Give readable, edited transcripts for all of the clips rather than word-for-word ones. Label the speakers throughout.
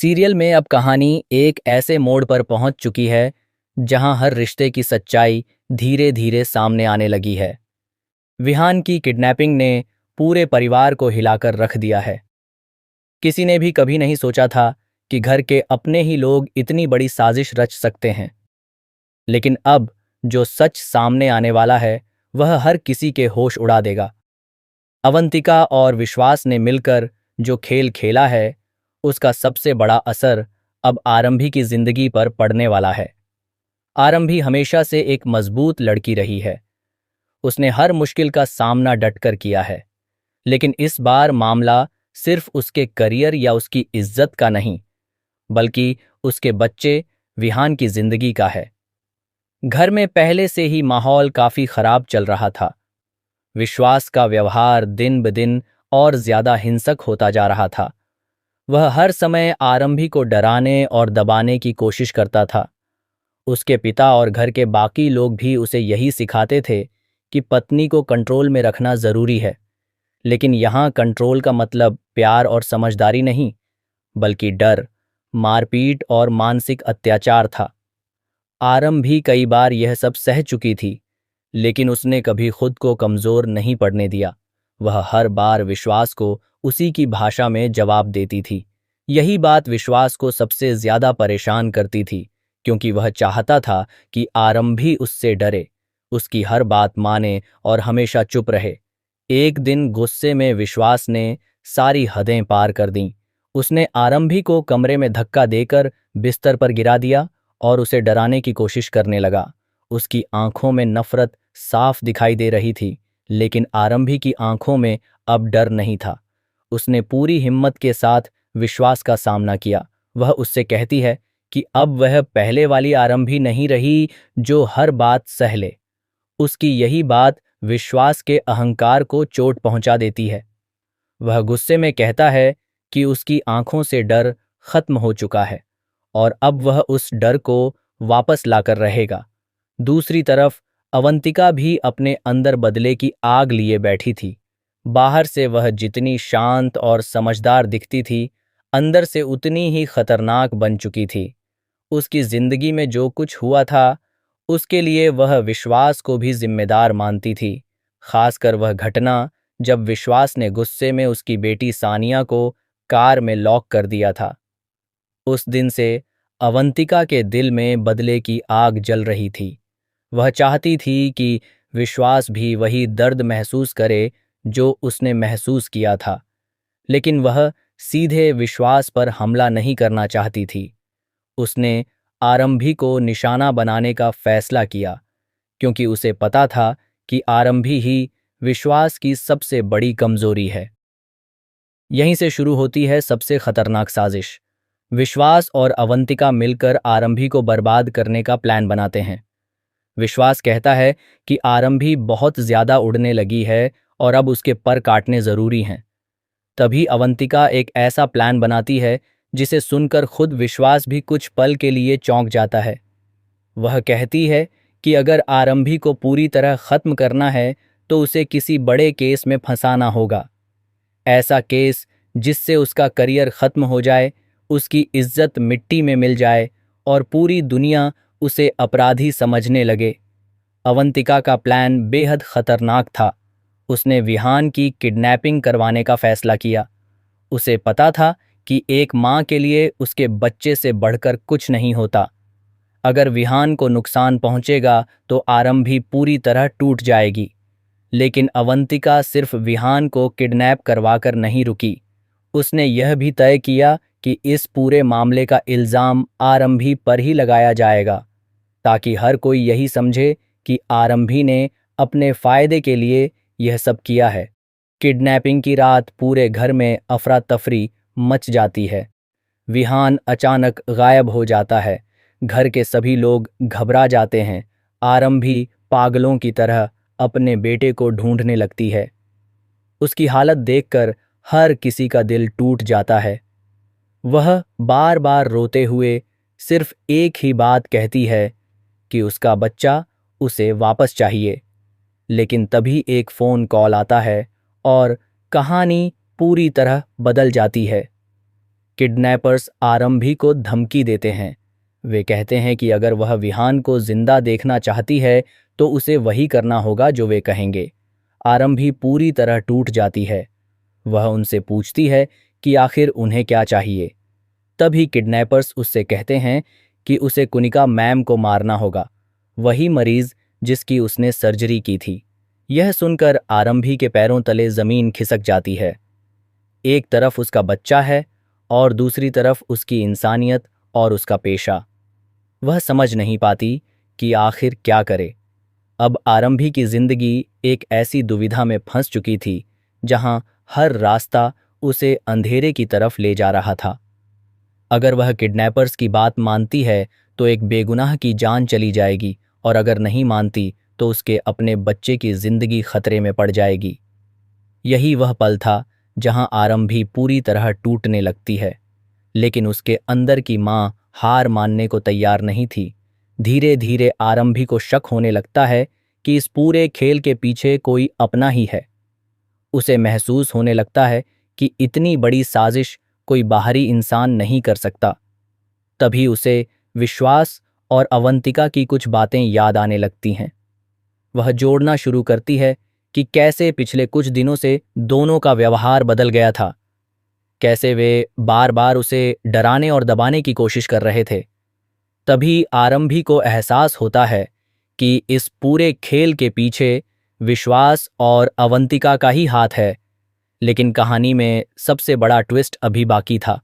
Speaker 1: Serial में अब कहानी एक ऐसे मोड़ पर पहुंच चुकी है जहां हर रिश्ते की सच्चाई धीरे धीरे सामने आने लगी है। विहान की किडनैपिंग ने पूरे परिवार को हिलाकर रख दिया है। किसी ने भी कभी नहीं सोचा था कि घर के अपने ही लोग इतनी बड़ी साजिश रच सकते हैं। लेकिन अब जो सच सामने आने वाला है वह हर किसी के होश उड़ा देगा। अवंतिका और विश्वास ने मिलकर जो खेल खेला है उसका सबसे बड़ा असर अब आरंभी की जिंदगी पर पड़ने वाला है। आरंभी हमेशा से एक मजबूत लड़की रही है। उसने हर मुश्किल का सामना डटकर किया है। लेकिन इस बार मामला सिर्फ उसके करियर या उसकी इज्जत का नहीं, बल्कि उसके बच्चे विहान की जिंदगी का है। घर में पहले से ही माहौल काफी खराब चल रहा था। विश्वास का व्यवहार दिन ब दिन और ज्यादा हिंसक होता जा रहा था। वह हर समय आरंभी को डराने और दबाने की कोशिश करता था। उसके पिता और घर के बाकी लोग भी उसे यही सिखाते थे कि पत्नी को कंट्रोल में रखना जरूरी है। लेकिन यहाँ कंट्रोल का मतलब प्यार और समझदारी नहीं, बल्कि डर, मारपीट और मानसिक अत्याचार था। आरंभी कई बार यह सब सह चुकी थी, लेकिन उसने कभी खुद को कमजोर नहीं पड़ने दिया। वह हर बार विश्वास को उसी की भाषा में जवाब देती थी। यही बात विश्वास को सबसे ज्यादा परेशान करती थी, क्योंकि वह चाहता था कि आरंभी उससे डरे, उसकी हर बात माने और हमेशा चुप रहे। एक दिन गुस्से में विश्वास ने सारी हदें पार कर दीं। उसने आरंभी को कमरे में धक्का देकर बिस्तर पर गिरा दिया और उसे डराने की कोशिश करने लगा। उसकी आंखों में नफरत साफ दिखाई दे रही थी, लेकिन आरंभी की आंखों में अब डर नहीं था। उसने पूरी हिम्मत के साथ विश्वास का सामना किया। वह उससे कहती है कि अब वह पहले वाली आरंभी नहीं रही जो हर बात सह ले। उसकी यही बात विश्वास के अहंकार को चोट पहुंचा देती है। वह गुस्से में कहता है कि उसकी आंखों से डर खत्म हो चुका है और अब वह उस डर को वापस लाकर रहेगा। दूसरी तरफ अवंतिका भी अपने अंदर बदले की आग लिए बैठी थी। बाहर से वह जितनी शांत और समझदार दिखती थी, अंदर से उतनी ही खतरनाक बन चुकी थी। उसकी जिंदगी में जो कुछ हुआ था, उसके लिए वह विश्वास को भी जिम्मेदार मानती थी। खासकर वह घटना जब विश्वास ने गुस्से में उसकी बेटी सानिया को कार में लॉक कर दिया था। उस दिन से अवंतिका के दिल में बदले की आग जल रही थी। वह चाहती थी कि विश्वास भी वही दर्द महसूस करे जो उसने महसूस किया था, लेकिन वह सीधे विश्वास पर हमला नहीं करना चाहती थी। उसने आरंभी को निशाना बनाने का फैसला किया, क्योंकि उसे पता था कि आरंभी ही विश्वास की सबसे बड़ी कमजोरी है। यहीं से शुरू होती है सबसे खतरनाक साजिश। विश्वास और अवंतिका मिलकर आरंभी को बर्बाद करने का प्लान बनाते हैं। विश्वास कहता है कि आरंभी बहुत ज्यादा उड़ने लगी है और अब उसके पर काटने जरूरी हैं। तभी अवंतिका एक ऐसा प्लान बनाती है जिसे सुनकर खुद विश्वास भी कुछ पल के लिए चौंक जाता है। वह कहती है कि अगर आरंभी को पूरी तरह खत्म करना है तो उसे किसी बड़े केस में फंसाना होगा। ऐसा केस जिससे उसका करियर खत्म हो जाए, उसकी इज्जत मिट्टी में मिल जाए और पूरी दुनिया उसे अपराधी समझने लगे। अवंतिका का प्लान बेहद खतरनाक था। उसने विहान की किडनैपिंग करवाने का फैसला किया। उसे पता था कि एक माँ के लिए उसके बच्चे से बढ़कर कुछ नहीं होता। अगर विहान को नुकसान पहुंचेगा तो आरंभी पूरी तरह टूट जाएगी। लेकिन अवंतिका सिर्फ विहान को किडनैप करवाकर नहीं रुकी। उसने यह भी तय किया कि इस पूरे मामले का इल्जाम आरंभी पर ही लगाया जाएगा, ताकि हर कोई यही समझे कि आरंभी ने अपने फायदे के लिए यह सब किया है। किडनैपिंग की रात पूरे घर में अफरा तफरी मच जाती है। विहान अचानक गायब हो जाता है। घर के सभी लोग घबरा जाते हैं। आरंभी पागलों की तरह अपने बेटे को ढूंढने लगती है। उसकी हालत देखकर हर किसी का दिल टूट जाता है। वह बार बार रोते हुए सिर्फ एक ही बात कहती है कि उसका बच्चा उसे वापस चाहिए। लेकिन तभी एक फोन कॉल आता है और कहानी पूरी तरह बदल जाती है। किडनैपर्स आरंभी को धमकी देते हैं। वे कहते हैं कि अगर वह विहान को जिंदा देखना चाहती है तो उसे वही करना होगा जो वे कहेंगे। आरंभी पूरी तरह टूट जाती है। वह उनसे पूछती है कि आखिर उन्हें क्या चाहिए। तभी किडनैपर्स उससे कहते हैं कि उसे कुनिका मैम को मारना होगा, वही मरीज जिसकी उसने सर्जरी की थी। यह सुनकर आरंभी के पैरों तले जमीन खिसक जाती है। एक तरफ उसका बच्चा है और दूसरी तरफ उसकी इंसानियत और उसका पेशा। वह समझ नहीं पाती कि आखिर क्या करे। अब आरंभी की जिंदगी एक ऐसी दुविधा में फंस चुकी थी जहां हर रास्ता उसे अंधेरे की तरफ ले जा रहा था। अगर वह किडनैपर्स की बात मानती है तो एक बेगुनाह की जान चली जाएगी, और अगर नहीं मानती तो उसके अपने बच्चे की जिंदगी खतरे में पड़ जाएगी। यही वह पल था जहां आरंभी पूरी तरह टूटने लगती है, लेकिन उसके अंदर की मां हार मानने को तैयार नहीं थी। धीरे धीरे आरंभी को शक होने लगता है कि इस पूरे खेल के पीछे कोई अपना ही है। उसे महसूस होने लगता है कि इतनी बड़ी साजिश कोई बाहरी इंसान नहीं कर सकता। तभी उसे विश्वास और अवंतिका की कुछ बातें याद आने लगती हैं। वह जोड़ना शुरू करती है कि कैसे पिछले कुछ दिनों से दोनों का व्यवहार बदल गया था, कैसे वे बार बार उसे डराने और दबाने की कोशिश कर रहे थे। तभी आरंभी को एहसास होता है कि इस पूरे खेल के पीछे विश्वास और अवंतिका का ही हाथ है। लेकिन कहानी में सबसे बड़ा ट्विस्ट अभी बाकी था।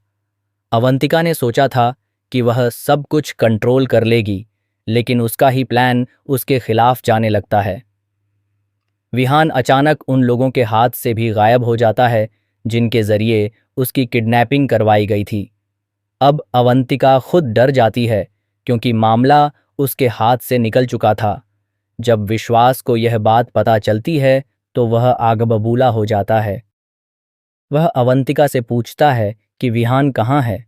Speaker 1: अवंतिका ने सोचा था कि वह सब कुछ कंट्रोल कर लेगी, लेकिन उसका ही प्लान उसके खिलाफ जाने लगता है। विहान अचानक उन लोगों के हाथ से भी गायब हो जाता है जिनके जरिए उसकी किडनैपिंग करवाई गई थी। अब अवंतिका खुद डर जाती है क्योंकि मामला उसके हाथ से निकल चुका था। जब विश्वास को यह बात पता चलती है तो वह आग बबूला हो जाता है। वह अवंतिका से पूछता है कि विहान कहाँ है,